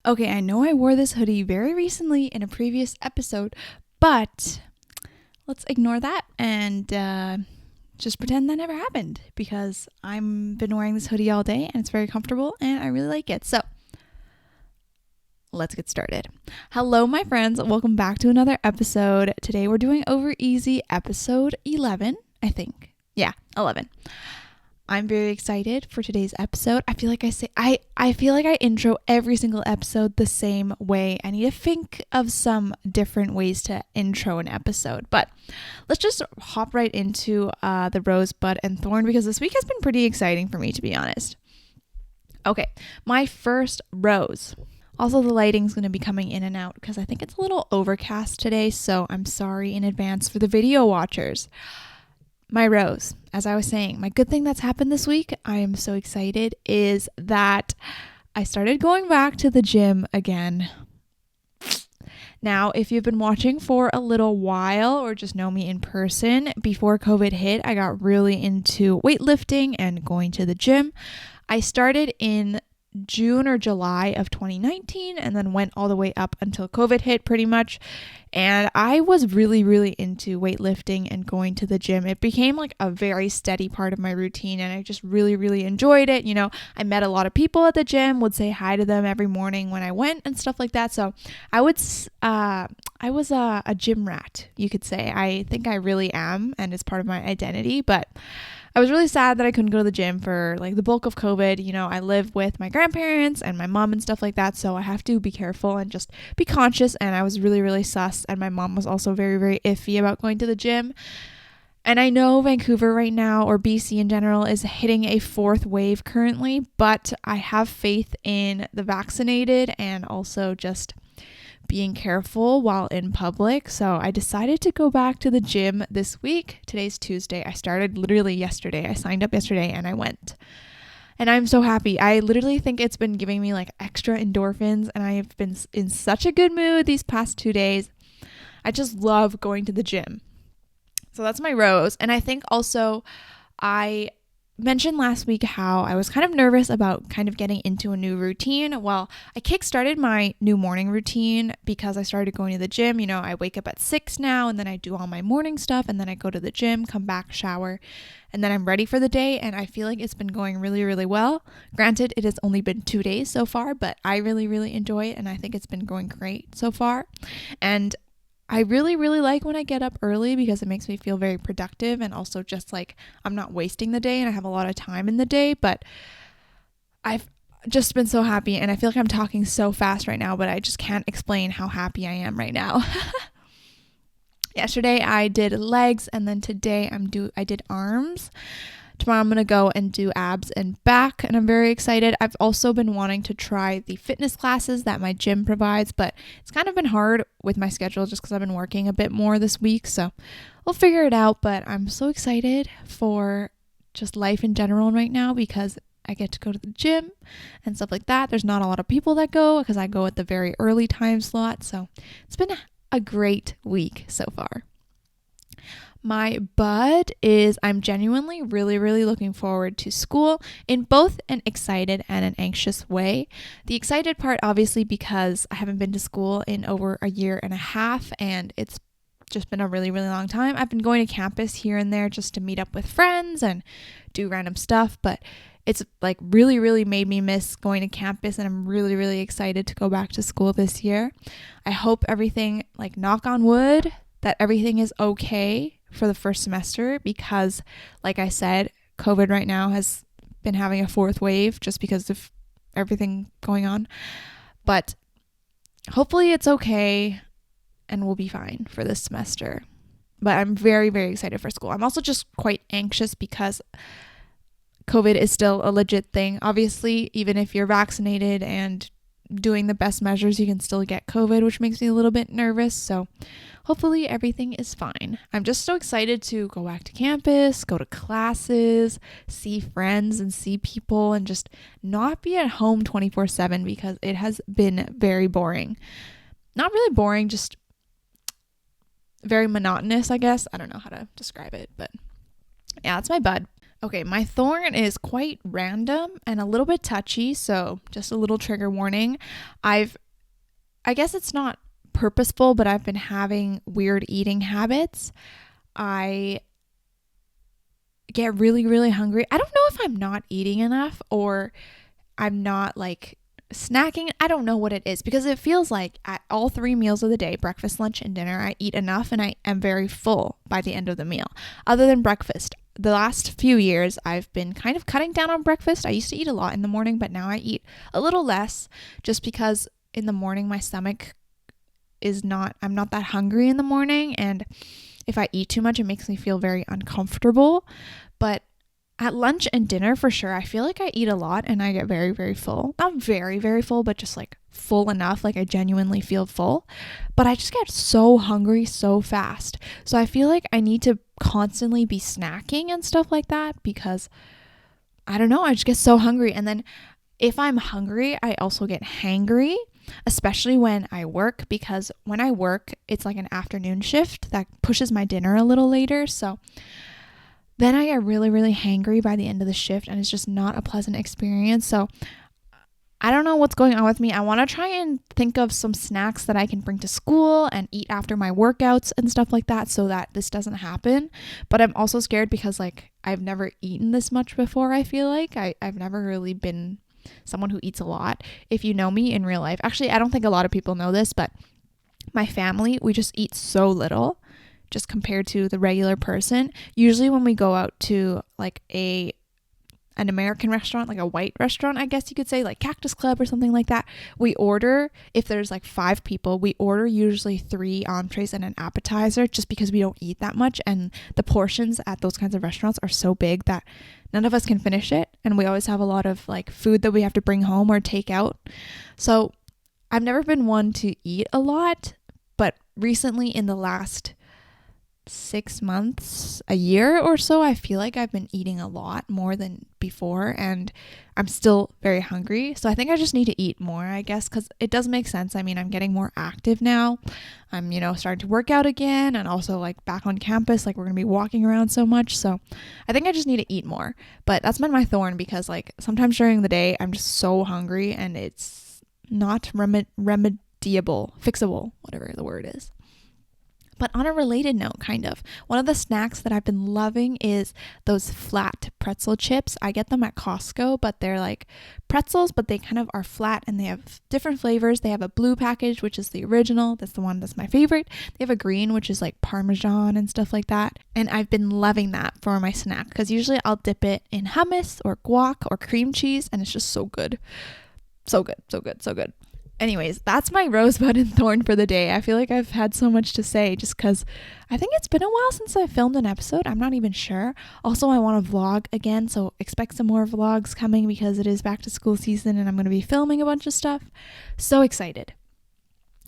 Okay, I know I wore this hoodie very recently in a previous episode, but let's ignore that and just pretend that never happened because I've been wearing this hoodie all day and it's very comfortable and I really like it. So let's get started. Hello, my friends. Welcome back to another episode. Today we're doing Over Easy episode 11, I think. Yeah, 11. I'm very excited for today's episode. I feel like I feel like I intro every single episode the same way. I need to think of some different ways to intro an episode. But let's just hop right into the rosebud and thorn because this week has been pretty exciting for me, to be honest. Okay, my first rose. Also, the lighting's going to be coming in and out because I think it's a little overcast today, so I'm sorry in advance for the video watchers. My rose, as I was saying, my good thing that's happened this week, I am so excited, is that I started going back to the gym again. Now, if you've been watching for a little while or just know me in person, before COVID hit, I got really into weightlifting and going to the gym. I started in June or July of 2019 and then went all the way up until COVID hit pretty much. And I was really, really into weightlifting and going to the gym. It became like a very steady part of my routine and I just really, really enjoyed it. You know, I met a lot of people at the gym, would say hi to them every morning when I went and stuff like that. So I was a gym rat, you could say. I think I really am and it's part of my identity, but I was really sad that I couldn't go to the gym for like the bulk of COVID. You know, I live with my grandparents and my mom and stuff like that. So I have to be careful and just be conscious. And I was really, really sus. And my mom was also very, very iffy about going to the gym. And I know Vancouver right now, or BC in general, is hitting a fourth wave currently. But I have faith in the vaccinated and also just being careful while in public. So I decided to go back to the gym this week. Today's Tuesday. I started literally yesterday. I signed up yesterday and I went. And I'm so happy. I literally think it's been giving me like extra endorphins and I have been in such a good mood these past 2 days. I just love going to the gym. So that's my rose. And I think also I mentioned last week how I was kind of nervous about kind of getting into a new routine. Well, I kickstarted my new morning routine because I started going to the gym. You know, I wake up at 6 now and then I do all my morning stuff and then I go to the gym, come back, shower, and then I'm ready for the day. And I feel like it's been going really, really well. Granted, it has only been 2 days so far, but I really, really enjoy it. And I think it's been going great so far. And I really, really like when I get up early because it makes me feel very productive and also just like I'm not wasting the day and I have a lot of time in the day, but I've just been so happy and I feel like I'm talking so fast right now, but I just can't explain how happy I am right now. Yesterday I did legs and then today I did arms. Tomorrow I'm going to go and do abs and back and I'm very excited. I've also been wanting to try the fitness classes that my gym provides, but it's kind of been hard with my schedule just because I've been working a bit more this week. So we'll figure it out, but I'm so excited for just life in general right now because I get to go to the gym and stuff like that. There's not a lot of people that go because I go at the very early time slot. So it's been a great week so far. My bud is I'm genuinely really, really looking forward to school in both an excited and an anxious way. The excited part, obviously, because I haven't been to school in over a year and a half and it's just been a really, really long time. I've been going to campus here and there just to meet up with friends and do random stuff, but it's like really, really made me miss going to campus and I'm really, really excited to go back to school this year. I hope everything, like knock on wood, that everything is okay for the first semester because, like I said, COVID right now has been having a fourth wave just because of everything going on. But hopefully it's okay and we'll be fine for this semester. But I'm very, very excited for school. I'm also just quite anxious because COVID is still a legit thing. Obviously, even if you're vaccinated and doing the best measures, you can still get COVID, which makes me a little bit nervous. So hopefully everything is fine. I'm just so excited to go back to campus, go to classes, see friends and see people and just not be at home 24/7 because it has been very boring. Not really boring, just very monotonous, I guess. I don't know how to describe it, but yeah, it's my bud. Okay, my thorn is quite random and a little bit touchy, so just a little trigger warning. I guess it's not purposeful, but I've been having weird eating habits. I get really, really hungry. I don't know if I'm not eating enough or I'm not like snacking. I don't know what it is because it feels like at all three meals of the day, breakfast, lunch, and dinner, I eat enough and I am very full by the end of the meal. Other than breakfast, the last few years, I've been kind of cutting down on breakfast. I used to eat a lot in the morning, but now I eat a little less just because in the morning my stomach I'm not that hungry in the morning. And if I eat too much, it makes me feel very uncomfortable. But at lunch and dinner, for sure, I feel like I eat a lot and I get very, very full. Not very, very full, but just like full enough. Like I genuinely feel full. But I just get so hungry so fast. So I feel like I need to constantly be snacking and stuff like that because I don't know, I just get so hungry. And then if I'm hungry, I also get hangry, especially when I work, because when I work, it's like an afternoon shift that pushes my dinner a little later. So then I get really, really hangry by the end of the shift and it's just not a pleasant experience. So I don't know what's going on with me. I want to try and think of some snacks that I can bring to school and eat after my workouts and stuff like that so that this doesn't happen. But I'm also scared because like I've never eaten this much before, I feel like. I've never really been someone who eats a lot. If you know me in real life, actually, I don't think a lot of people know this, but my family, we just eat so little just compared to the regular person. Usually when we go out to like an American restaurant, like a white restaurant, I guess you could say, like Cactus Club or something like that, we order, if there's like 5 people, we order usually 3 entrees and an appetizer just because we don't eat that much. And the portions at those kinds of restaurants are so big that none of us can finish it. And we always have a lot of like food that we have to bring home or take out. So I've never been one to eat a lot, but recently in the last 6 months, a year or so, I feel like I've been eating a lot more than before and I'm still very hungry. So I think I just need to eat more, I guess, because it does make sense. I mean, I'm getting more active now. I'm, starting to work out again and also like back on campus, like we're going to be walking around so much. So I think I just need to eat more. But that's been my thorn because like sometimes during the day, I'm just so hungry and it's not remediable, fixable, whatever the word is. But on a related note, kind of, one of the snacks that I've been loving is those flat pretzel chips. I get them at Costco, but they're like pretzels, but they kind of are flat and they have different flavors. They have a blue package, which is the original. That's the one that's my favorite. They have a green, which is like Parmesan and stuff like that. And I've been loving that for my snack because usually I'll dip it in hummus or guac or cream cheese and it's just so good. So good, so good, so good. Anyways, that's my rosebud and thorn for the day. I feel like I've had so much to say just because I think it's been a while since I filmed an episode. I'm not even sure. Also, I want to vlog again, so expect some more vlogs coming because it is back to school season and I'm going to be filming a bunch of stuff. So excited.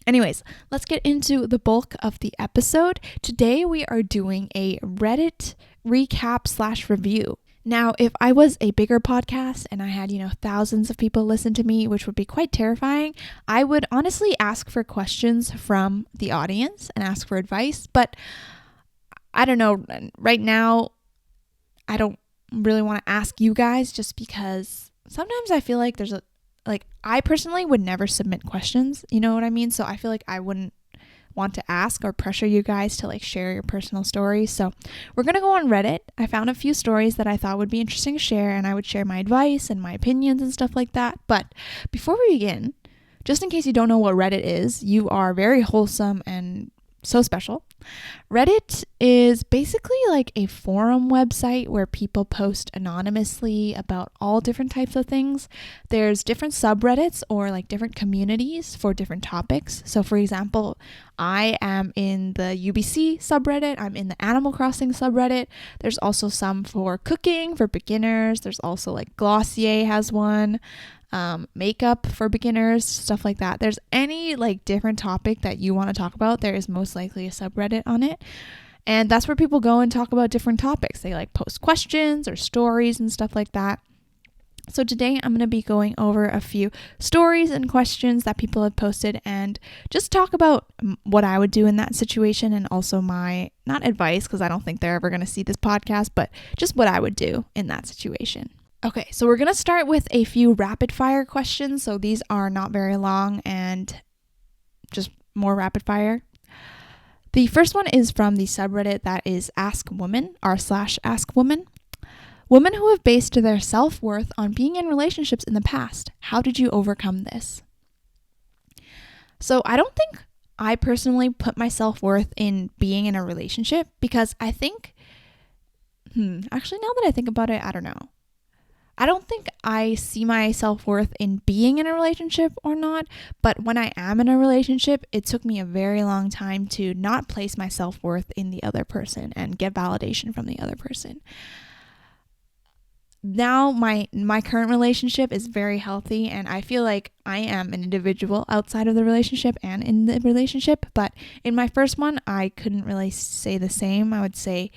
Anyways, let's get into the bulk of the episode. Today we are doing a Reddit recap / review. Now, if I was a bigger podcast and I had, thousands of people listen to me, which would be quite terrifying, I would honestly ask for questions from the audience and ask for advice. But I don't know, right now, I don't really want to ask you guys just because sometimes I feel like I personally would never submit questions, you know what I mean? So I feel like I wouldn't want to ask or pressure you guys to like share your personal stories. So we're going to go on Reddit. I found a few stories that I thought would be interesting to share and I would share my advice and my opinions and stuff like that. But before we begin, just in case you don't know what Reddit is, you are very wholesome and so special. Reddit is basically like a forum website where people post anonymously about all different types of things. There's different subreddits or like different communities for different topics. So for example, I am in the UBC subreddit. I'm in the Animal Crossing subreddit. There's also some for cooking for beginners. There's also like Glossier has one. Makeup for beginners, stuff like that. There's any like different topic that you want to talk about, there is most likely a subreddit on it. And that's where people go and talk about different topics. They like post questions or stories and stuff like that. So today I'm going to be going over a few stories and questions that people have posted and just talk about what I would do in that situation, and also my, not advice because I don't think they're ever going to see this podcast, but just what I would do in that situation. Okay, so we're going to start with a few rapid fire questions. So these are not very long and just more rapid fire. The first one is from the subreddit that is Ask Woman, r/Ask Woman. Women who have based their self-worth on being in relationships in the past. How did you overcome this? So I don't think I personally put my self-worth in being in a relationship, because I think, actually now that I think about it, I don't know. I don't think I see my self-worth in being in a relationship or not, but when I am in a relationship, it took me a very long time to not place my self-worth in the other person and get validation from the other person. Now my current relationship is very healthy, and I feel like I am an individual outside of the relationship and in the relationship. But in my first one, I couldn't really say the same. I would say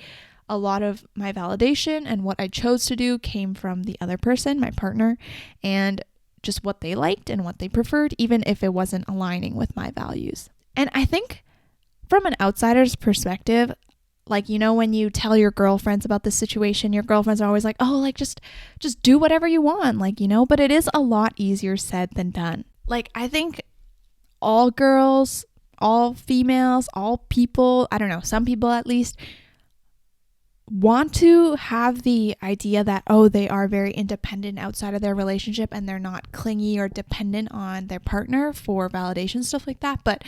a lot of my validation and what I chose to do came from the other person, my partner, and just what they liked and what they preferred, even if it wasn't aligning with my values. And I think from an outsider's perspective, like, you know, when you tell your girlfriends about this situation, your girlfriends are always like, oh, like, just do whatever you want, like, you know, but it is a lot easier said than done. Like, I think all girls, all females, all people, I don't know, some people at least, want to have the idea that, oh, they are very independent outside of their relationship and they're not clingy or dependent on their partner for validation, stuff like that. But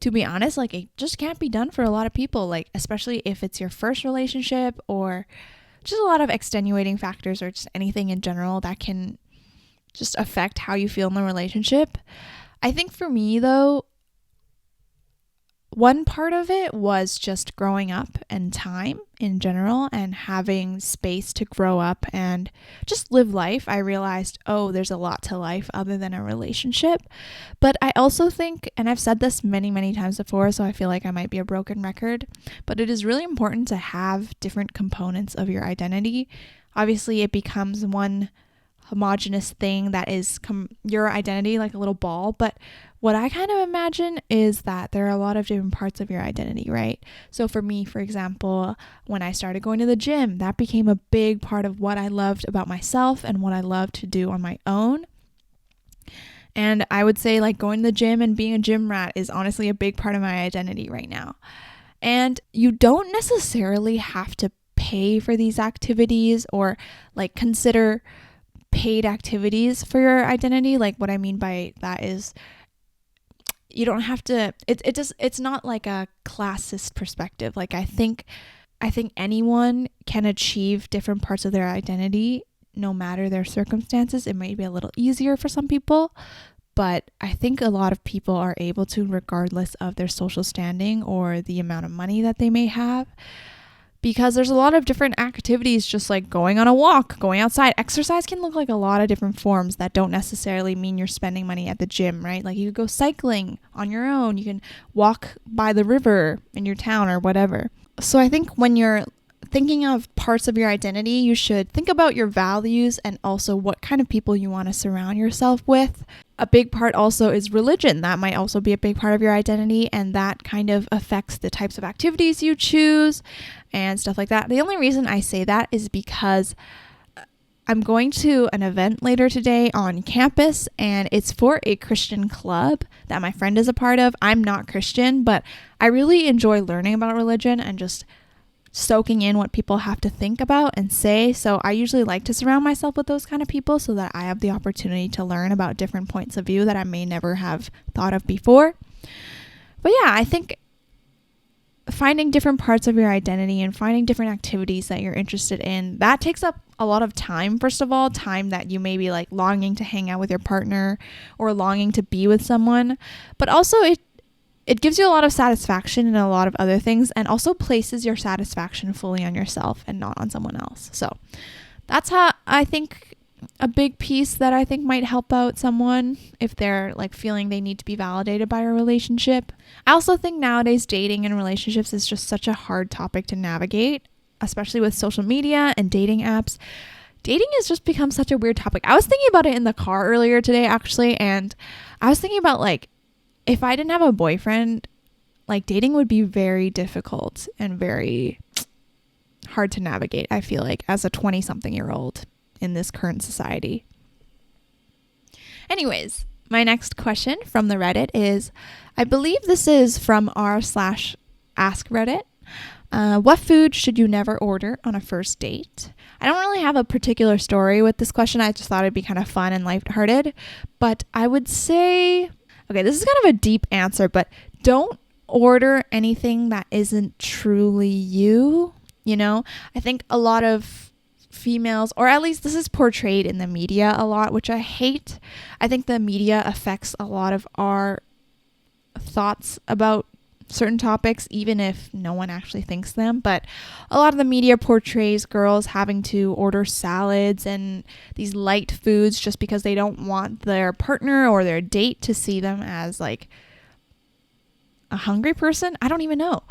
to be honest, like, it just can't be done for a lot of people, like, especially if it's your first relationship or just a lot of extenuating factors or just anything in general that can just affect how you feel in the relationship. I think for me, though, one part of it was just growing up and time in general and having space to grow up and just live life. I realized, oh, there's a lot to life other than a relationship. But I also think, and I've said this many, many times before, so I feel like I might be a broken record, but it is really important to have different components of your identity. Obviously, it becomes one homogenous thing that is your identity, like a little ball. But what I kind of imagine is that there are a lot of different parts of your identity, right? So for me, for example, when I started going to the gym, that became a big part of what I loved about myself and what I loved to do on my own. And I would say, like, going to the gym and being a gym rat is honestly a big part of my identity right now. And you don't necessarily have to pay for these activities or like consider paid activities for your identity. Like, what I mean by that is you don't have to, it's not like a classist perspective. Like, I think anyone can achieve different parts of their identity no matter their circumstances. It may be a little easier for some people, but I think a lot of people are able to, regardless of their social standing or the amount of money that they may have. Because there's a lot of different activities, just like going on a walk, going outside. Exercise can look like a lot of different forms that don't necessarily mean you're spending money at the gym, right? Like, you could go cycling on your own. You can walk by the river in your town or whatever. So I think when you're thinking of parts of your identity, you should think about your values and also what kind of people you want to surround yourself with. A big part also is religion. That might also be a big part of your identity, and that kind of affects the types of activities you choose and stuff like that. The only reason I say that is because I'm going to an event later today on campus, and it's for a Christian club that my friend is a part of. I'm not Christian, but I really enjoy learning about religion and just soaking in what people have to think about and say. So I usually like to surround myself with those kind of people so that I have the opportunity to learn about different points of view that I may never have thought of before. But yeah, I think finding different parts of your identity and finding different activities that you're interested in, that takes up a lot of time. First of all, time that you may be like longing to hang out with your partner or longing to be with someone, but also it gives you a lot of satisfaction and a lot of other things, and also places your satisfaction fully on yourself and not on someone else. So that's how I think a big piece that I think might help out someone if they're like feeling they need to be validated by a relationship. I also think nowadays dating and relationships is just such a hard topic to navigate, especially with social media and dating apps. dating has just become such a weird topic. I was thinking about it in the car earlier today, actually, and I was thinking about like, if I didn't have a boyfriend, like dating would be very difficult and very hard to navigate, I feel like, as a 20-something-year-old in this current society. Anyways, my next question from the Reddit is, I believe this is from r/ask Reddit. What food should you never order on a first date? I don't really have a particular story with this question. I just thought it'd be kind of fun and lighthearted. But I would say, okay, this is kind of a deep answer, but don't order anything that isn't truly you. You know, I think a lot of females, or at least this is portrayed in the media a lot, which I hate. I think the media affects a lot of our thoughts about certain topics, even if no one actually thinks them. But a lot of the media portrays girls having to order salads and these light foods just because they don't want their partner or their date to see them as like a hungry person. I don't even know.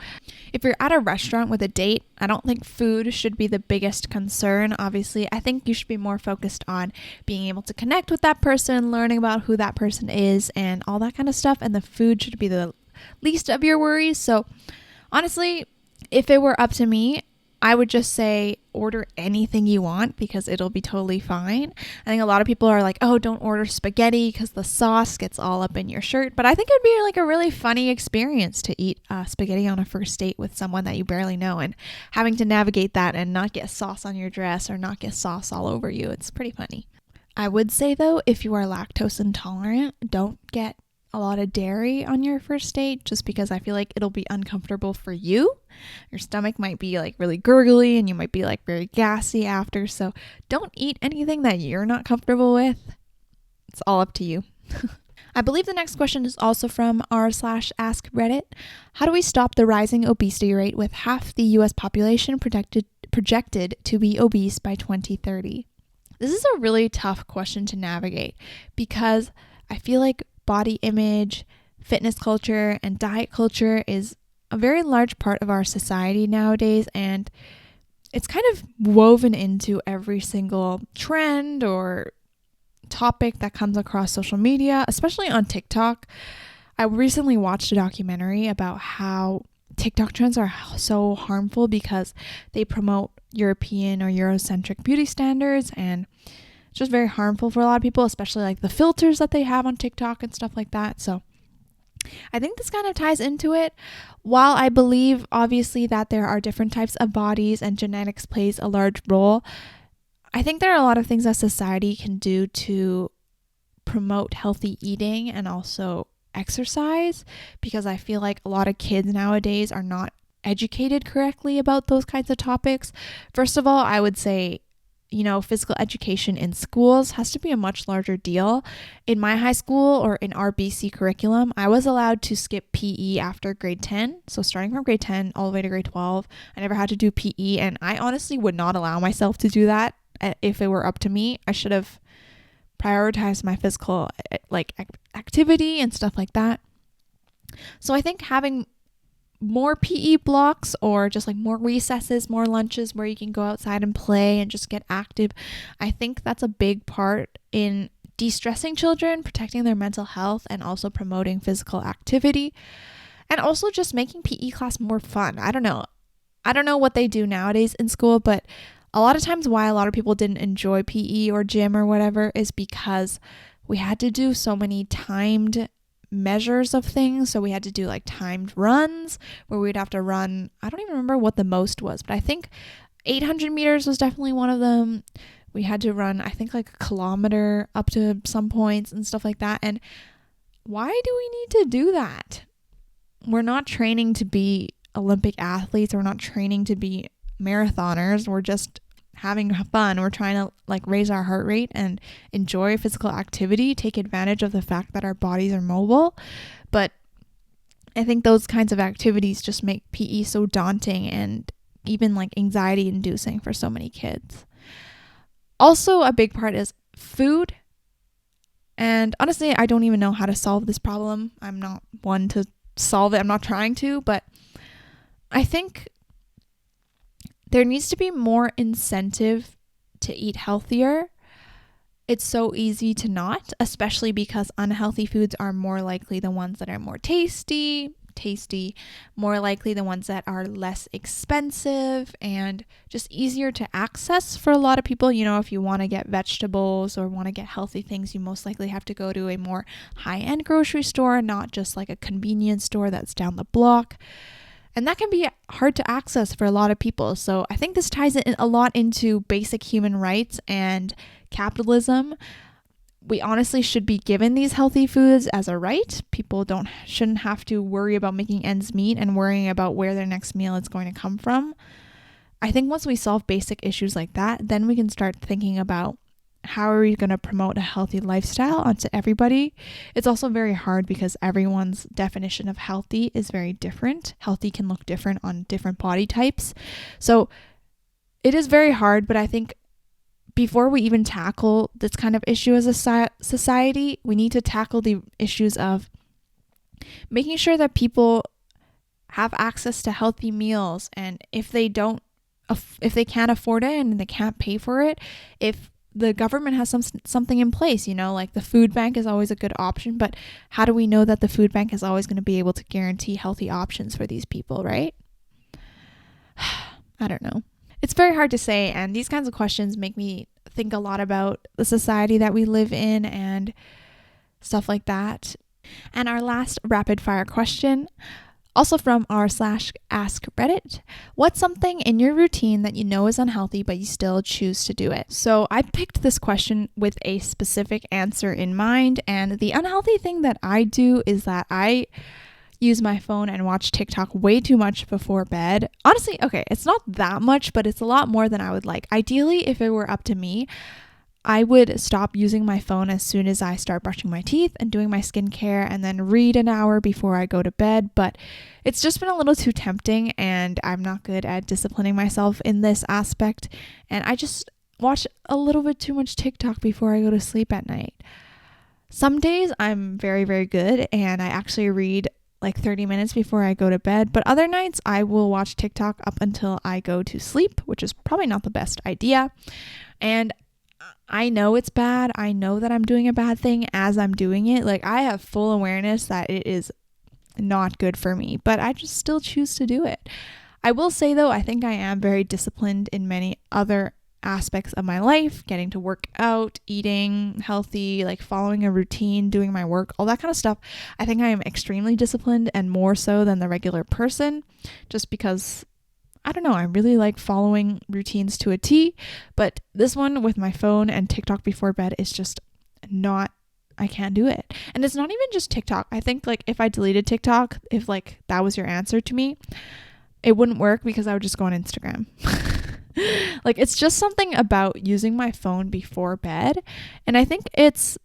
If you're at a restaurant with a date, I don't think food should be the biggest concern. Obviously, I think you should be more focused on being able to connect with that person, learning about who that person is, and all that kind of stuff. And the food should be the least of your worries. So honestly, if it were up to me, I would just say order anything you want because it'll be totally fine. I think a lot of people are like, oh, don't order spaghetti because the sauce gets all up in your shirt. But I think it'd be like a really funny experience to eat spaghetti on a first date with someone that you barely know, and having to navigate that and not get sauce on your dress or not get sauce all over you. It's pretty funny. I would say though, if you are lactose intolerant, don't get a lot of dairy on your first date, just because I feel like it'll be uncomfortable for you. Your stomach might be like really gurgly and you might be like very gassy after. So don't eat anything that you're not comfortable with. It's all up to you. I believe the next question is also from r/ask Reddit. How do we stop the rising obesity rate with half the US population projected to be obese by 2030? This is a really tough question to navigate because I feel like body image, fitness culture, and diet culture is a very large part of our society nowadays, and it's kind of woven into every single trend or topic that comes across social media, especially on TikTok. I recently watched a documentary about how TikTok trends are so harmful because they promote European or Eurocentric beauty standards, and it's just very harmful for a lot of people, especially like the filters that they have on TikTok and stuff like that. So I think this kind of ties into it. While I believe obviously that there are different types of bodies and genetics plays a large role, I think there are a lot of things that society can do to promote healthy eating and also exercise, because I feel like a lot of kids nowadays are not educated correctly about those kinds of topics. First of all, I would say, physical education in schools has to be a much larger deal. In my high school, or in our BC curriculum, I was allowed to skip PE after grade 10. So starting from grade 10 all the way to grade 12, I never had to do PE, and I honestly would not allow myself to do that. If it were up to me, I should have prioritized my physical activity and stuff like that. So I think having more PE blocks, or just like more recesses, more lunches where you can go outside and play and just get active, I think that's a big part in de-stressing children, protecting their mental health, and also promoting physical activity, and also just making PE class more fun. I don't know what they do nowadays in school, but a lot of times why a lot of people didn't enjoy PE or gym or whatever is because we had to do so many timed measures of things. So we had to do like timed runs where we'd have to run, I don't even remember what the most was, but I think 800 meters was definitely one of them. We had to run, I think, like a kilometer up to some points and stuff like that. And why do we need to do that? We're not training to be Olympic athletes. We're not training to be marathoners. We're just having fun. We're trying to like raise our heart rate and enjoy physical activity, take advantage of the fact that our bodies are mobile. But I think those kinds of activities just make PE so daunting and even like anxiety inducing for so many kids. Also, a big part is food. And honestly, I don't even know how to solve this problem. I'm not one to solve it. I'm not trying to, but I think there needs to be more incentive to eat healthier, it's so easy to not, especially because unhealthy foods are more likely the ones that are more tasty, more likely the ones that are less expensive and just easier to access for a lot of people. You know, if you want to get vegetables or want to get healthy things, you most likely have to go to a more high-end grocery store, not just like a convenience store that's down the block. And that can be hard to access for a lot of people. So I think this ties in a lot into basic human rights and capitalism. We honestly should be given these healthy foods as a right. People shouldn't have to worry about making ends meet and worrying about where their next meal is going to come from. I think once we solve basic issues like that, then we can start thinking about how are we going to promote a healthy lifestyle onto everybody. It's also very hard because everyone's definition of healthy is very different. Healthy can look different on different body types. So it is very hard, but I think before we even tackle this kind of issue as a society, we need to tackle the issues of making sure that people have access to healthy meals. And if they can't afford it and they can't pay for it, if the government has something in place, you know, like the food bank is always a good option, but how do we know that the food bank is always going to be able to guarantee healthy options for these people, right? I don't know. It's very hard to say, and these kinds of questions make me think a lot about the society that we live in and stuff like that. And our last rapid fire question, also from r/ask Reddit, what's something in your routine that you know is unhealthy but you still choose to do it? So I picked this question with a specific answer in mind, and the unhealthy thing that I do is that I use my phone and watch TikTok way too much before bed. Honestly, okay, it's not that much, but it's a lot more than I would like. Ideally, if it were up to me, I would stop using my phone as soon as I start brushing my teeth and doing my skincare and then read an hour before I go to bed. But it's just been a little too tempting and I'm not good at disciplining myself in this aspect. And I just watch a little bit too much TikTok before I go to sleep at night. Some days I'm very, very good and I actually read like 30 minutes before I go to bed, but other nights I will watch TikTok up until I go to sleep, which is probably not the best idea. And I know it's bad. I know that I'm doing a bad thing as I'm doing it. Like I have full awareness that it is not good for me, but I just still choose to do it. I will say though, I think I am very disciplined in many other aspects of my life, getting to work out, eating healthy, like following a routine, doing my work, all that kind of stuff. I think I am extremely disciplined and more so than the regular person, just because I don't know, I really like following routines to a T, but this one with my phone and TikTok before bed is just not, I can't do it. And it's not even just TikTok. I think like if I deleted TikTok, if like that was your answer to me, it wouldn't work because I would just go on Instagram. Like it's just something about using my phone before bed. And I think it's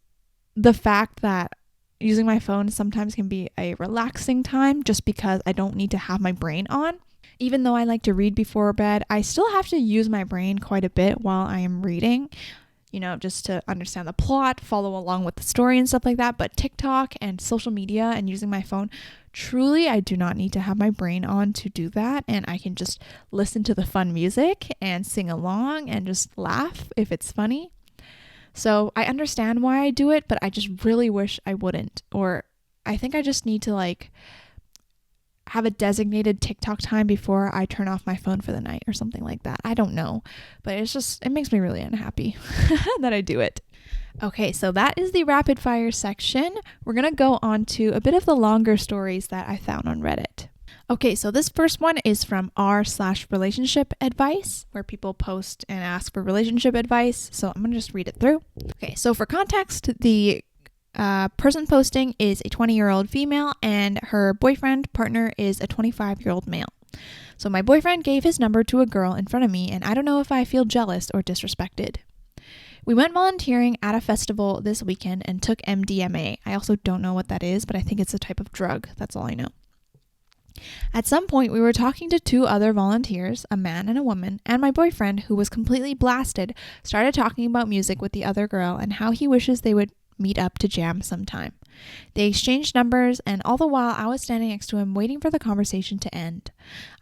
the fact that using my phone sometimes can be a relaxing time just because I don't need to have my brain on. Even though I like to read before bed, I still have to use my brain quite a bit while I am reading, you know, just to understand the plot, follow along with the story and stuff like that. But TikTok and social media and using my phone, truly, I do not need to have my brain on to do that. And I can just listen to the fun music and sing along and just laugh if it's funny. So I understand why I do it, but I just really wish I wouldn't. Or I think I just need to like have a designated TikTok time before I turn off my phone for the night or something like that. I don't know, but it makes me really unhappy that I do it. Okay, so that is the rapid fire section. We're going to go on to a bit of the longer stories that I found on Reddit. Okay, so this first one is from r/relationship advice, where people post and ask for relationship advice. So I'm going to just read it through. Okay, so for context, the person posting is a 20-year-old female and her partner is a 25-year-old male. So my boyfriend gave his number to a girl in front of me and I don't know if I feel jealous or disrespected. We went volunteering at a festival this weekend and took MDMA. I also don't know what that is, but I think it's a type of drug. That's all I know. At some point, we were talking to two other volunteers, a man and a woman, and my boyfriend, who was completely blasted, started talking about music with the other girl and how he wishes they would meet up to jam sometime. They exchanged numbers, and all the while I was standing next to him waiting for the conversation to end.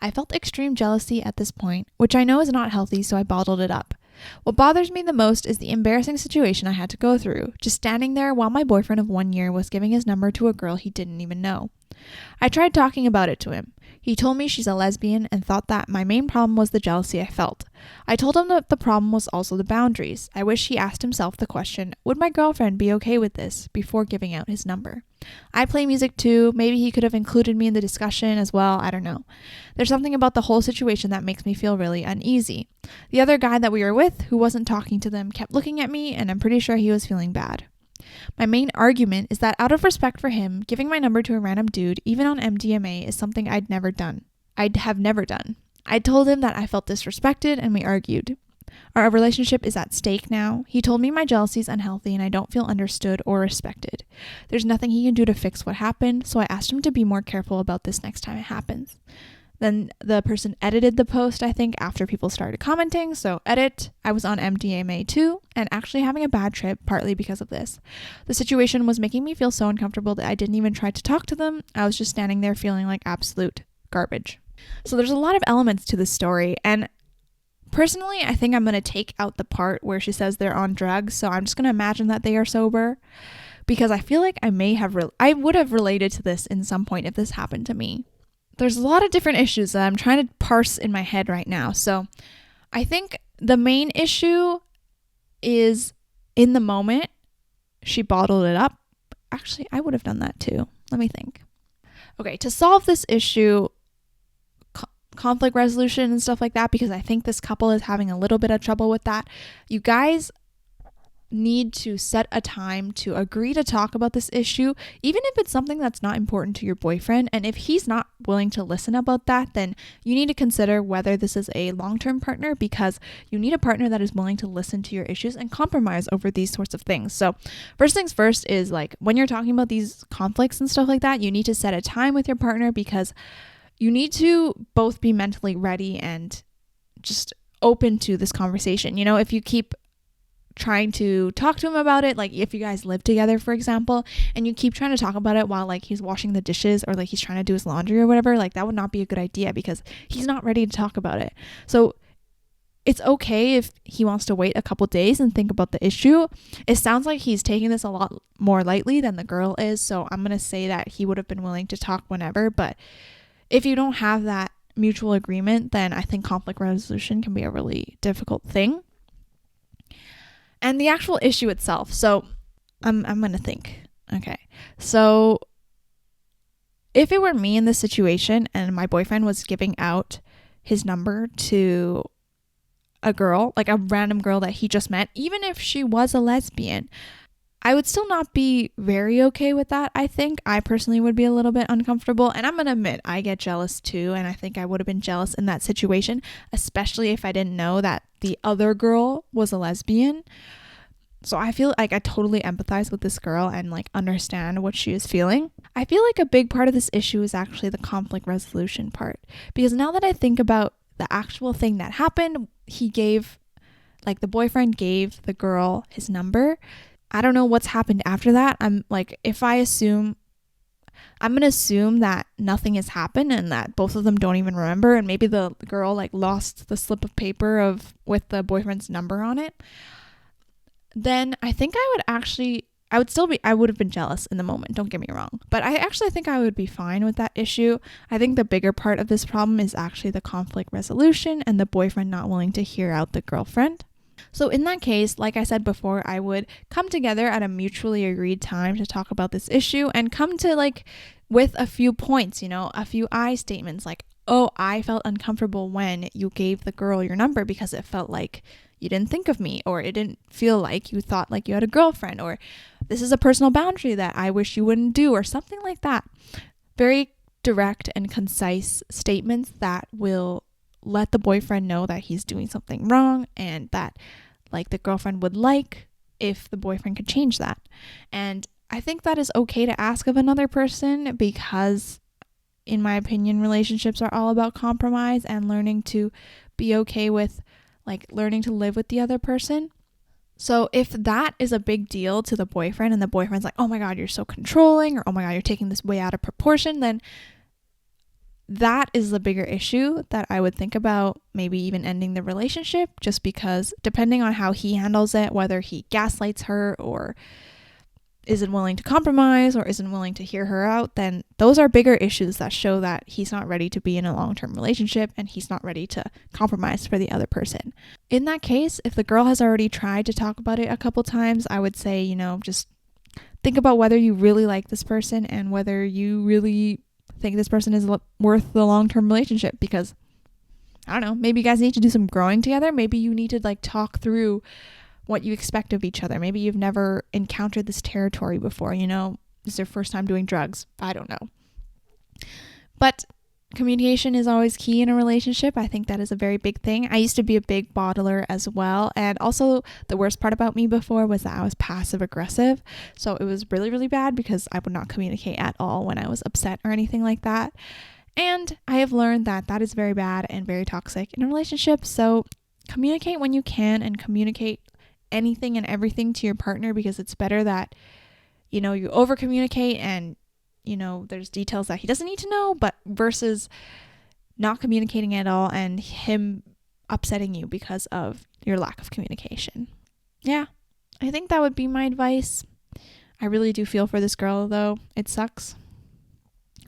I felt extreme jealousy at this point, which I know is not healthy, so I bottled it up. What bothers me the most is the embarrassing situation I had to go through, just standing there while my boyfriend of 1 year was giving his number to a girl he didn't even know. I tried talking about it to him. He told me she's a lesbian and thought that my main problem was the jealousy I felt. I told him that the problem was also the boundaries. I wish he asked himself the question, would my girlfriend be okay with this, before giving out his number? I play music too. Maybe he could have included me in the discussion as well. I don't know. There's something about the whole situation that makes me feel really uneasy. The other guy that we were with, who wasn't talking to them, kept looking at me, and I'm pretty sure he was feeling bad. My main argument is that out of respect for him, giving my number to a random dude, even on MDMA, is something I'd have never done. I told him that I felt disrespected and we argued. Our relationship is at stake now. He told me my jealousy is unhealthy and I don't feel understood or respected. There's nothing he can do to fix what happened, so I asked him to be more careful about this next time it happens. Then the person edited the post, I think, after people started commenting. So edit, I was on MDMA too, and actually having a bad trip, partly because of this. The situation was making me feel so uncomfortable that I didn't even try to talk to them. I was just standing there feeling like absolute garbage. So there's a lot of elements to this story, and personally, I think I'm going to take out the part where she says they're on drugs. So I'm just going to imagine that they are sober, because I feel like I would have related to this in some point if this happened to me. There's a lot of different issues that I'm trying to parse in my head right now. So I think the main issue is, in the moment, she bottled it up. Actually, I would have done that too. Let me think. Okay, to solve this issue, conflict resolution and stuff like that, because I think this couple is having a little bit of trouble with that. You guys need to set a time to agree to talk about this issue, even if it's something that's not important to your boyfriend. And if he's not willing to listen about that, then you need to consider whether this is a long-term partner, because you need a partner that is willing to listen to your issues and compromise over these sorts of things. So first things first is, like, when you're talking about these conflicts and stuff like that, you need to set a time with your partner, because you need to both be mentally ready and just open to this conversation. You know, if you keep trying to talk to him about it, like if you guys live together, for example, and you keep trying to talk about it while like he's washing the dishes or like he's trying to do his laundry or whatever, like that would not be a good idea, because he's not ready to talk about it. So it's okay if he wants to wait a couple days and think about the issue. It sounds like he's taking this a lot more lightly than the girl is, so I'm going to say that he would have been willing to talk whenever. But if you don't have that mutual agreement, then I think conflict resolution can be a really difficult thing. And the actual issue itself. So I'm going to think. Okay. So if it were me in this situation and my boyfriend was giving out his number to a girl, like a random girl that he just met, even if she was a lesbian, I would still not be very okay with that. I think I personally would be a little bit uncomfortable, and I'm going to admit I get jealous too, and I think I would have been jealous in that situation, especially if I didn't know that the other girl was a lesbian. So I feel like I totally empathize with this girl and like understand what she is feeling. I feel like a big part of this issue is actually the conflict resolution part, because now that I think about the actual thing that happened, the boyfriend gave the girl his number. I don't know what's happened after that. I'm going to assume that nothing has happened and that both of them don't even remember. And maybe the girl like lost the slip of paper with the boyfriend's number on it. Then I think I would have been jealous in the moment. Don't get me wrong. But I actually think I would be fine with that issue. I think the bigger part of this problem is actually the conflict resolution and the boyfriend not willing to hear out the girlfriend. So in that case, like I said before, I would come together at a mutually agreed time to talk about this issue and come to with a few points, a few I statements like, oh, I felt uncomfortable when you gave the girl your number because it felt like you didn't think of me, or it didn't feel like you thought like you had a girlfriend, or this is a personal boundary that I wish you wouldn't do, or something like that. Very direct and concise statements that will let the boyfriend know that he's doing something wrong, and that the girlfriend would like if the boyfriend could change that. And I think that is okay to ask of another person, because in my opinion, relationships are all about compromise and learning to be okay with learning to live with the other person. So if that is a big deal to the boyfriend and the boyfriend's like, oh my God, you're so controlling, or oh my God, you're taking this way out of proportion, then that is the bigger issue that I would think about maybe even ending the relationship, just because depending on how he handles it, whether he gaslights her or isn't willing to compromise or isn't willing to hear her out, then those are bigger issues that show that he's not ready to be in a long-term relationship and he's not ready to compromise for the other person. In that case, if the girl has already tried to talk about it a couple times, I would say, just think about whether you really like this person and whether you really think this person is worth the long-term relationship, because I don't know, maybe you guys need to do some growing together. Maybe you need to talk through what you expect of each other. Maybe you've never encountered this territory before, this is your first time doing drugs. I don't know. But communication is always key in a relationship. I think that is a very big thing. I used to be a big bottler as well. And also the worst part about me before was that I was passive aggressive. So it was really, really bad because I would not communicate at all when I was upset or anything like that. And I have learned that that is very bad and very toxic in a relationship. So communicate when you can, and communicate anything and everything to your partner, because it's better that, you over communicate and, there's details that he doesn't need to know, but versus not communicating at all and him upsetting you because of your lack of communication. Yeah, I think that would be my advice. I really do feel for this girl though. It sucks.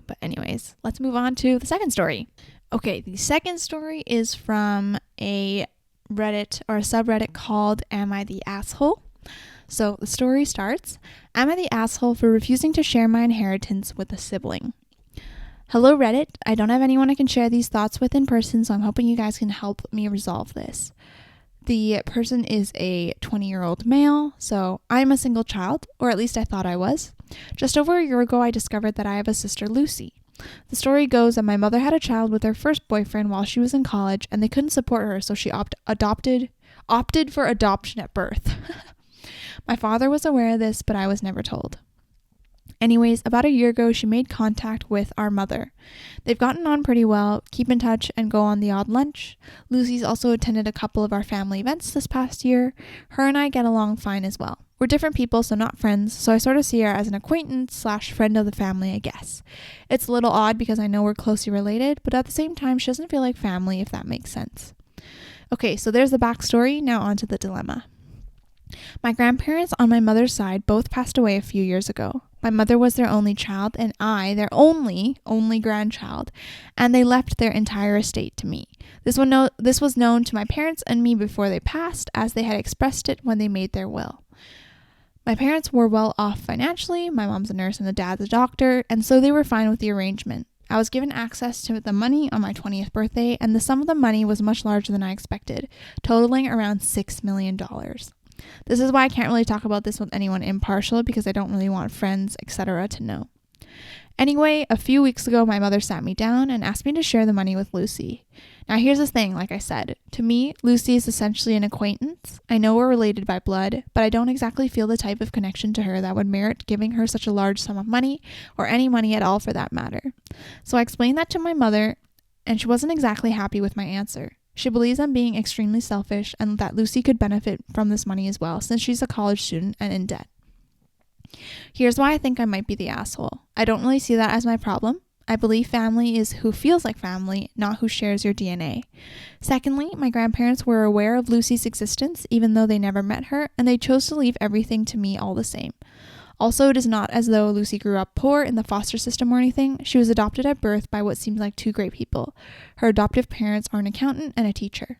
But anyways, let's move on to the second story. Okay, the second story is from a Reddit or a subreddit called Am I the Asshole? So the story starts, Am I the asshole for refusing to share my inheritance with a sibling? Hello Reddit, I don't have anyone I can share these thoughts with in person, so I'm hoping you guys can help me resolve this. The person is a 20-year-old male, so I'm a single child, or at least I thought I was. Just over a year ago, I discovered that I have a sister, Lucy. The story goes that my mother had a child with her first boyfriend while she was in college, and they couldn't support her, so she opted for adoption at birth. My father was aware of this, but I was never told. Anyways, about a year ago, she made contact with our mother. They've gotten on pretty well, keep in touch, and go on the odd lunch. Lucy's also attended a couple of our family events this past year. Her and I get along fine as well. We're different people, so not friends, so I sort of see her as an acquaintance / friend of the family, I guess. It's a little odd because I know we're closely related, but at the same time, she doesn't feel like family, if that makes sense. Okay, so there's the backstory. Now on to the dilemma. My grandparents on my mother's side both passed away a few years ago. My mother was their only child, and I, their only grandchild, and they left their entire estate to me. This was known to my parents and me before they passed, as they had expressed it when they made their will. My parents were well off financially, my mom's a nurse and the dad's a doctor, and so they were fine with the arrangement. I was given access to the money on my 20th birthday, and the sum of the money was much larger than I expected, totaling around $6 million. This is why I can't really talk about this with anyone impartial, because I don't really want friends, etc. to know. Anyway, a few weeks ago, my mother sat me down and asked me to share the money with Lucy. Now, here's the thing, like I said. To me, Lucy is essentially an acquaintance. I know we're related by blood, but I don't exactly feel the type of connection to her that would merit giving her such a large sum of money, or any money at all for that matter. So I explained that to my mother, and she wasn't exactly happy with my answer. She believes I'm being extremely selfish and that Lucy could benefit from this money as well, since she's a college student and in debt. Here's why I think I might be the asshole. I don't really see that as my problem. I believe family is who feels like family, not who shares your DNA. Secondly, my grandparents were aware of Lucy's existence even though they never met her, and they chose to leave everything to me all the same. Also, it is not as though Lucy grew up poor in the foster system or anything. She was adopted at birth by what seems like two great people. Her adoptive parents are an accountant and a teacher.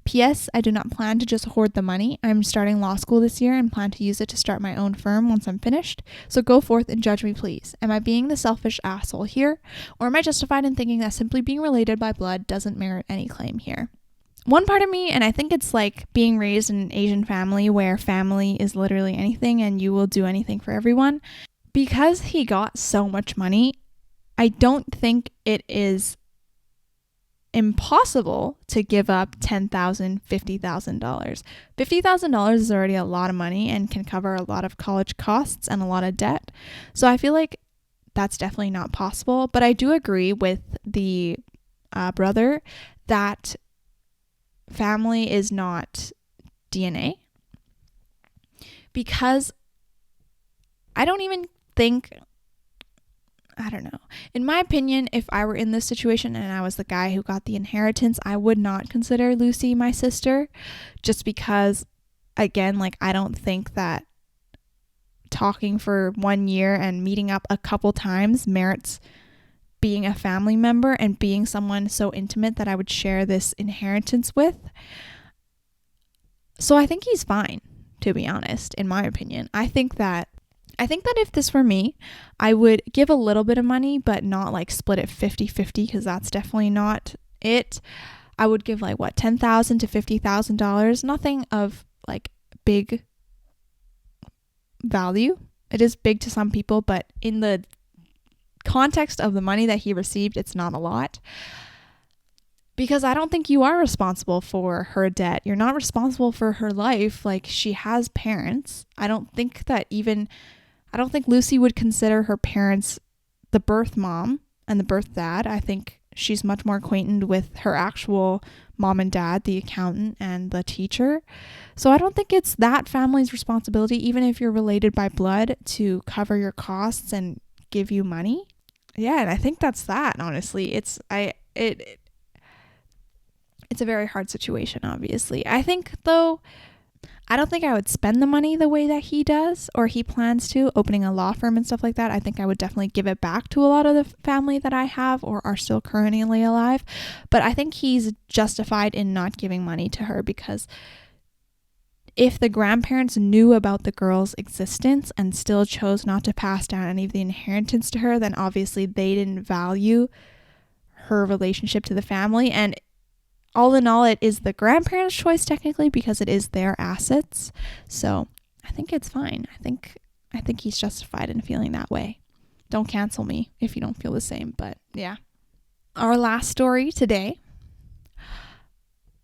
P.S. I do not plan to just hoard the money. I'm starting law school this year and plan to use it to start my own firm once I'm finished. So go forth and judge me, please. Am I being the selfish asshole here? Or am I justified in thinking that simply being related by blood doesn't merit any claim here? One part of me, and I think it's like being raised in an Asian family where family is literally anything and you will do anything for everyone. Because he got so much money, I don't think it is impossible to give up $10,000, $50,000. $50,000 is already a lot of money and can cover a lot of college costs and a lot of debt. So I feel like that's definitely not possible. But I do agree with the brother that family is not DNA, because I don't even think, I don't know. In my opinion, if I were in this situation and I was the guy who got the inheritance, I would not consider Lucy my sister, just because, again, like, I don't think that talking for 1 year and meeting up a couple times merits being a family member and being someone so intimate that I would share this inheritance with. So I think he's fine, to be honest, in my opinion. I think that if this were me, I would give a little bit of money, but not like split it 50-50, because that's definitely not it. I would give like $10,000 to $50,000, nothing of like big value. It is big to some people, but in the context of the money that he received, it's not a lot. Because I don't think you are responsible for her debt. You're not responsible for her life. Like, she has parents. I don't think Lucy would consider her parents the birth mom and the birth dad. I think she's much more acquainted with her actual mom and dad, the accountant and the teacher. So I don't think it's that family's responsibility, even if you're related by blood, to cover your costs and give you money. Yeah, and I think that's that, honestly. It's a very hard situation, obviously. I think, though, I don't think I would spend the money the way that he does or he plans to, opening a law firm and stuff like that. I think I would definitely give it back to a lot of the family that I have or are still currently alive. But I think he's justified in not giving money to her, because if the grandparents knew about the girl's existence and still chose not to pass down any of the inheritance to her, then obviously they didn't value her relationship to the family. And all in all, it is the grandparents' choice technically, because it is their assets. So I think it's fine. I think he's justified in feeling that way. Don't cancel me if you don't feel the same, but yeah. Our last story today.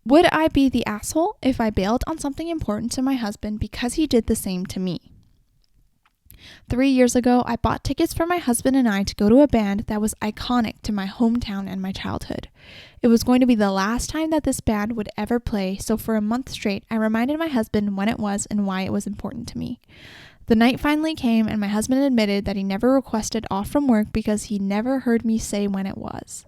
Would I be the asshole if I bailed on something important to my husband because he did the same to me? 3 years ago, I bought tickets for my husband and I to go to a band that was iconic to my hometown and my childhood. It was going to be the last time that this band would ever play, so for a month straight, I reminded my husband when it was and why it was important to me. The night finally came, and my husband admitted that he never requested off from work because he never heard me say when it was.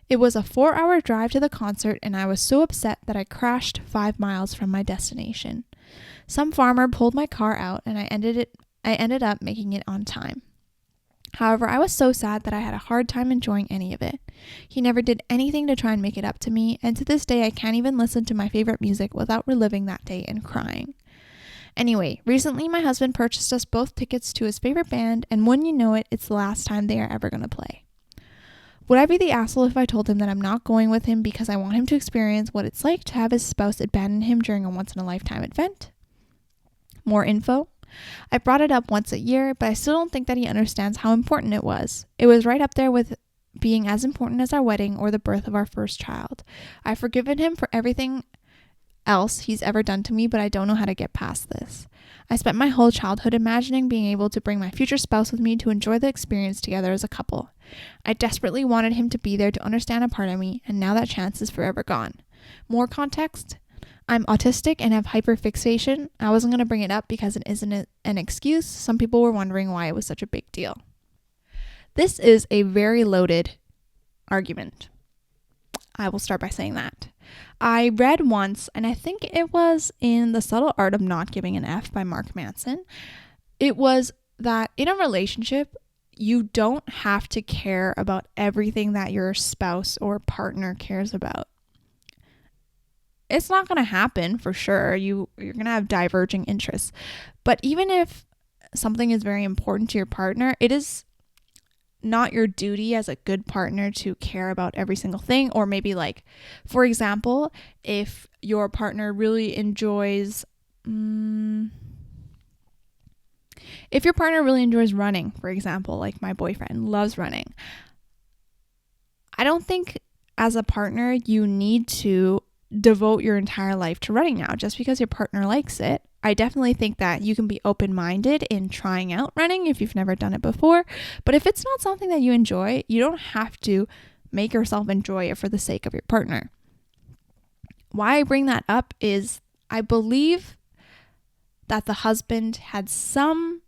It was a 4-hour drive to the concert, and I was so upset that I crashed 5 miles from my destination. Some farmer pulled my car out, and I ended up making it on time. However, I was so sad that I had a hard time enjoying any of it. He never did anything to try and make it up to me, and to this day I can't even listen to my favorite music without reliving that day and crying. Anyway, recently my husband purchased us both tickets to his favorite band, and when you know it, it's the last time they are ever going to play. Would I be the asshole if I told him that I'm not going with him because I want him to experience what it's like to have his spouse abandon him during a once-in-a-lifetime event? More info. I brought it up once a year, but I still don't think that he understands how important it was. It was right up there with being as important as our wedding or the birth of our first child. I've forgiven him for everything else he's ever done to me, but I don't know how to get past this. I spent my whole childhood imagining being able to bring my future spouse with me to enjoy the experience together as a couple. I desperately wanted him to be there to understand a part of me, and now that chance is forever gone. More context? I'm autistic and have hyperfixation. I wasn't going to bring it up because it isn't an excuse. Some people were wondering why it was such a big deal. This is a very loaded argument. I will start by saying that. I read once, and I think it was in The Subtle Art of Not Giving an F by Mark Manson. It was that in a relationship, you don't have to care about everything that your spouse or partner cares about. It's not going to happen for sure. You're going to have diverging interests. But even if something is very important to your partner, it is not your duty as a good partner to care about every single thing. Or maybe, like, for example, if your partner really enjoys running, for example, like my boyfriend loves running, I don't think as a partner you need to devote your entire life to running now just because your partner likes it. I definitely think that you can be open-minded in trying out running if you've never done it before. But if it's not something that you enjoy, you don't have to make yourself enjoy it for the sake of your partner. Why I bring that up is I believe that the husband had some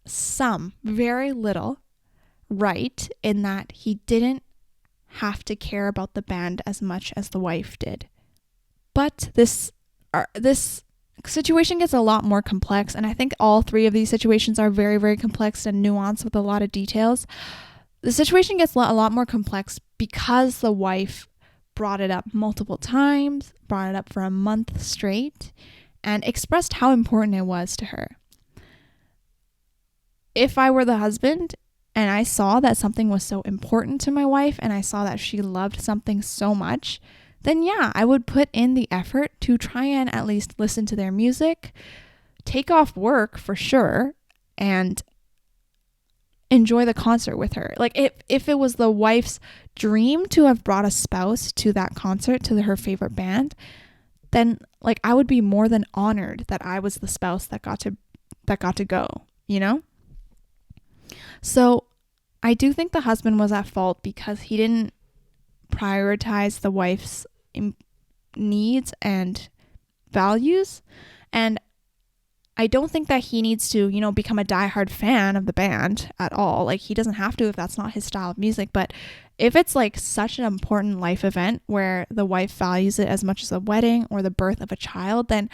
very little right in that he didn't have to care about the band as much as the wife did. But this situation gets a lot more complex, and I think all three of these situations are very, very complex and nuanced with a lot of details. The situation gets a lot more complex because the wife brought it up multiple times, brought it up for a month straight, and expressed how important it was to her. If I were the husband and I saw that something was so important to my wife and I saw that she loved something so much, then yeah, I would put in the effort to try and at least listen to their music, take off work for sure, and enjoy the concert with her. Like if it was the wife's dream to have brought a spouse to that concert, to her favorite band, then like I would be more than honored that I was the spouse that got to go, you know? So I do think the husband was at fault because he didn't prioritize the wife's needs and values. And I don't think that he needs to, become a diehard fan of the band at all. Like, he doesn't have to if that's not his style of music. But if it's like such an important life event where the wife values it as much as a wedding or the birth of a child, then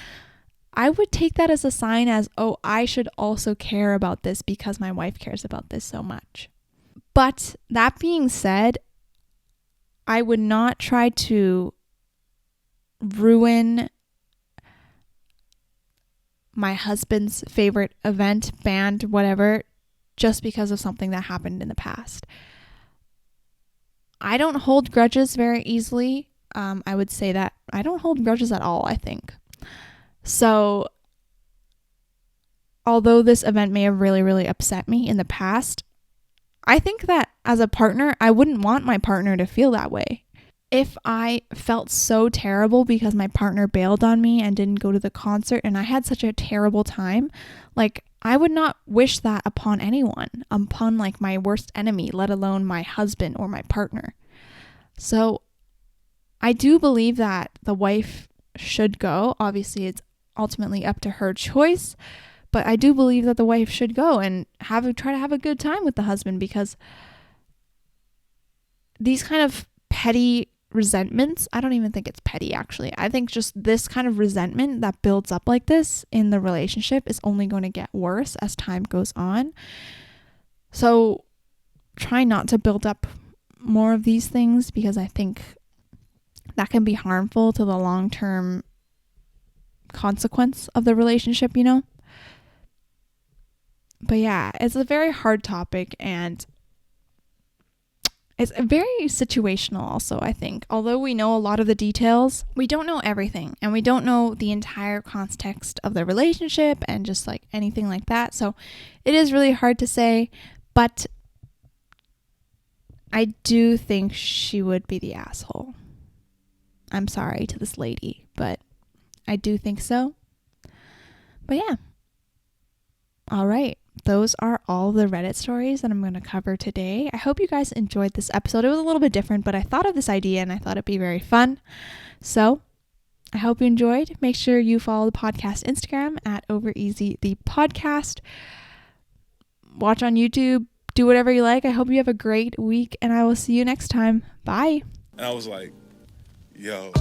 I would take that as a sign as, oh, I should also care about this because my wife cares about this so much. But that being said, I would not try to ruin my husband's favorite event, band, whatever, just because of something that happened in the past. I don't hold grudges very easily. I would say that I don't hold grudges at all, I think. So, although this event may have really, really upset me in the past, I think that as a partner, I wouldn't want my partner to feel that way. If I felt so terrible because my partner bailed on me and didn't go to the concert and I had such a terrible time, like, I would not wish that upon anyone, upon like my worst enemy, let alone my husband or my partner. So I do believe that the wife should go. Obviously, it's ultimately up to her choice, but I do believe that the wife should go and try to have a good time with the husband, because these kind of petty resentments, I don't even think it's petty actually. I think just this kind of resentment that builds up like this in the relationship is only going to get worse as time goes on. So try not to build up more of these things, because I think that can be harmful to the long-term consequence of the relationship, But yeah, it's a very hard topic, and it's very situational also, I think. Although we know a lot of the details, we don't know everything, and we don't know the entire context of the relationship and just like anything like that. So it is really hard to say, but I do think she would be the asshole. I'm sorry to this lady, but I do think so. But yeah. All right. Those are all the Reddit stories that I'm going to cover today. I hope you guys enjoyed this episode. It was a little bit different, but I thought of this idea and I thought it'd be very fun. So I hope you enjoyed. Make sure you follow the podcast Instagram at Overeasy the podcast. Watch on YouTube. Do whatever you like. I hope you have a great week, and I will see you next time. Bye. And I was like, yo.